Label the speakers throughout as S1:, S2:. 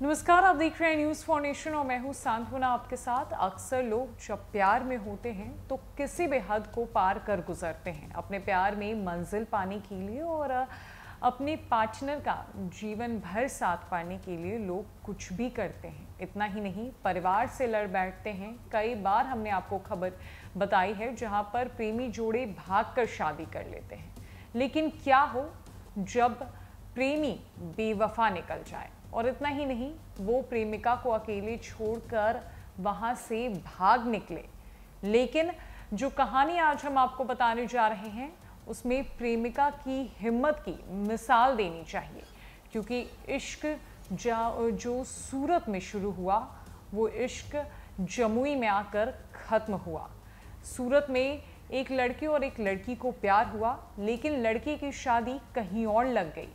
S1: नमस्कार, आप देख रहे हैं न्यूज़ फॉर नेशन और मैं हूं सांत्वना आपके साथ। अक्सर लोग जब प्यार में होते हैं तो किसी भी हद को पार कर गुजरते हैं अपने प्यार में मंजिल पाने के लिए, और अपने पार्टनर का जीवन भर साथ पाने के लिए लोग कुछ भी करते हैं। इतना ही नहीं, परिवार से लड़ बैठते हैं। कई बार हमने आपको खबर बताई है जहां पर प्रेमी जोड़े भागकर शादी कर लेते हैं। लेकिन क्या हो जब प्रेमी बेवफा निकल जाए, और इतना ही नहीं, वो प्रेमिका को अकेले छोड़कर वहां से भाग निकले। लेकिन जो कहानी आज हम आपको बताने जा रहे हैं उसमें प्रेमिका की हिम्मत की मिसाल देनी चाहिए, क्योंकि इश्क जो सूरत में शुरू हुआ वो इश्क जमुई में आकर खत्म हुआ। सूरत में एक लड़के और एक लड़की को प्यार हुआ, लेकिन लड़के की शादी कहीं और लग गई।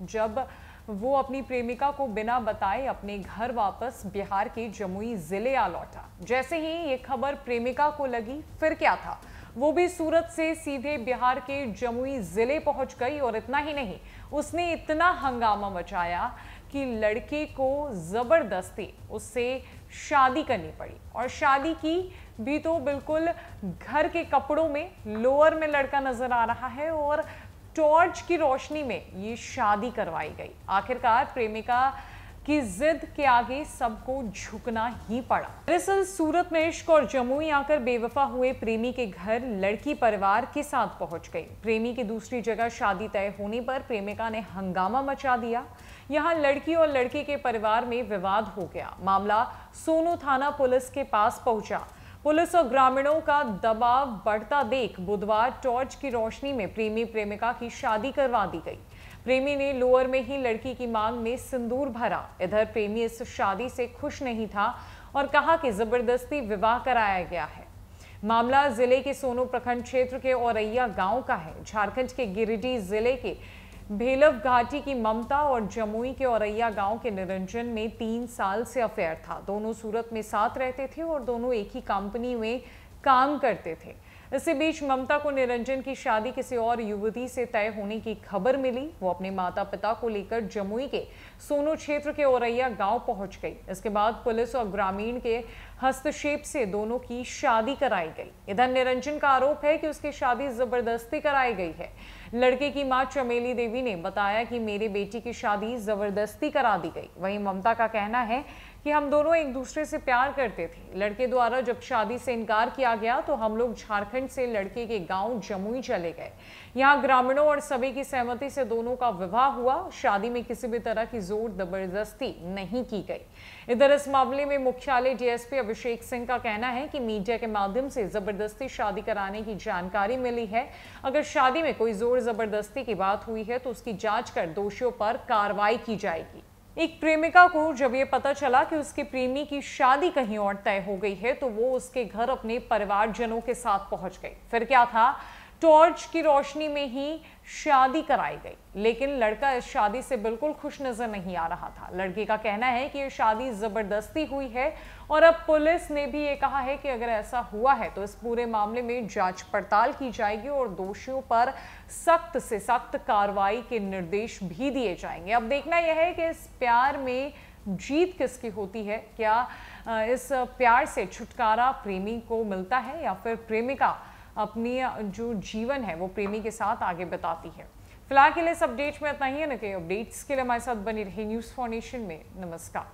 S1: जब वो अपनी प्रेमिका को बिना बताए अपने घर वापस बिहार के जमुई जिले आ लौटा। जैसे ही ये खबर प्रेमिका को लगी, फिर क्या था, वो भी सूरत से सीधे बिहार के जमुई जिले पहुंच गई। और इतना ही नहीं, उसने इतना हंगामा मचाया कि लड़के को जबरदस्ती उससे शादी करनी पड़ी। और शादी की भी तो बिल्कुल घर के कपड़ों में, लोअर में लड़का नजर आ रहा है, और टॉर्च की रोशनी में ये शादी करवाई गई। आखिरकार प्रेमिका की जिद के आगे सबको झुकना ही पड़ा। दरअसल सूरत में इश्क और जमुई आकर बेवफा हुए प्रेमी के घर लड़की परिवार के साथ पहुंच गई। प्रेमी की दूसरी जगह शादी तय होने पर प्रेमिका ने हंगामा मचा दिया। यहां लड़की और लड़के के परिवार में विवाद हो गया। मामला सोनू थाना पुलिस के पास पहुंचा। पुलिस और ग्रामीणों का दबाव बढ़ता देख बुधवार टॉर्च की रोशनी में प्रेमी प्रेमिका की शादी करवा दी गई। प्रेमी ने लोअर में ही लड़की की मांग में सिंदूर भरा। इधर प्रेमी इस शादी से खुश नहीं था और कहा कि जबरदस्ती विवाह कराया गया है। मामला जिले के सोनू प्रखंड क्षेत्र के औरैया गांव का है। झारखंड के गिरिडीह जिले के भेलव घाटी की ममता और जमुई के औरैया गांव के निरंजन में 3 साल से अफेयर था। दोनों सूरत में साथ रहते थे और दोनों एक ही कंपनी में काम करते थे। इसी बीच ममता को निरंजन की शादी किसी और युवती से तय होने की खबर मिली। वो अपने माता पिता को लेकर जमुई के सोनू क्षेत्र के औरैया गांव पहुंच गई। इसके बाद पुलिस और ग्रामीण के हस्तक्षेप से दोनों की शादी कराई गई। इधर निरंजन का आरोप है कि उसकी शादी जबरदस्ती कराई गई है। लड़के की मां चमेली देवी ने बताया कि मेरी बेटी की शादी जबरदस्ती करा दी गई। वहीं ममता का कहना है कि हम दोनों एक दूसरे से प्यार करते थे। लड़के द्वारा जब शादी से इनकार किया गया तो हम लोग झारखंड से लड़के के गांव जमुई चले गए। यहां ग्रामीणों और सभी की सहमति से दोनों का विवाह हुआ। शादी में किसी भी तरह की जोर जबरदस्ती नहीं की गई। इधर इस मामले में मुख्यालय डीएसपी अभिषेक सिंह का कहना है कि मीडिया के माध्यम से जबरदस्ती शादी कराने की जानकारी मिली है। अगर शादी में कोई जोर जबरदस्ती की बात हुई है तो उसकी जांच कर दोषियों पर कार्रवाई की जाएगी। एक प्रेमिका को जब ये पता चला कि उसके प्रेमी की शादी कहीं और तय हो गई है तो वो उसके घर अपने परिवारजनों के साथ पहुंच गई। फिर क्या था, टॉर्च की रोशनी में ही शादी कराई गई। लेकिन लड़का इस शादी से बिल्कुल खुश नजर नहीं आ रहा था। लड़के का कहना है कि ये शादी जबरदस्ती हुई है, और अब पुलिस ने भी ये कहा है कि अगर ऐसा हुआ है तो इस पूरे मामले में जांच पड़ताल की जाएगी और दोषियों पर सख्त से सख्त कार्रवाई के निर्देश भी दिए जाएंगे। अब देखना यह है कि इस प्यार में जीत किसकी होती है। क्या इस प्यार से छुटकारा प्रेमी को मिलता है, या फिर प्रेमिका अपनी जो जीवन है वो प्रेमी के साथ आगे बताती है। फिलहाल के लिए इस अपडेट में इतना ही है। न कि अपडेट्स के लिए हमारे साथ बनी रही न्यूज़ फॉर नेशन में। नमस्कार।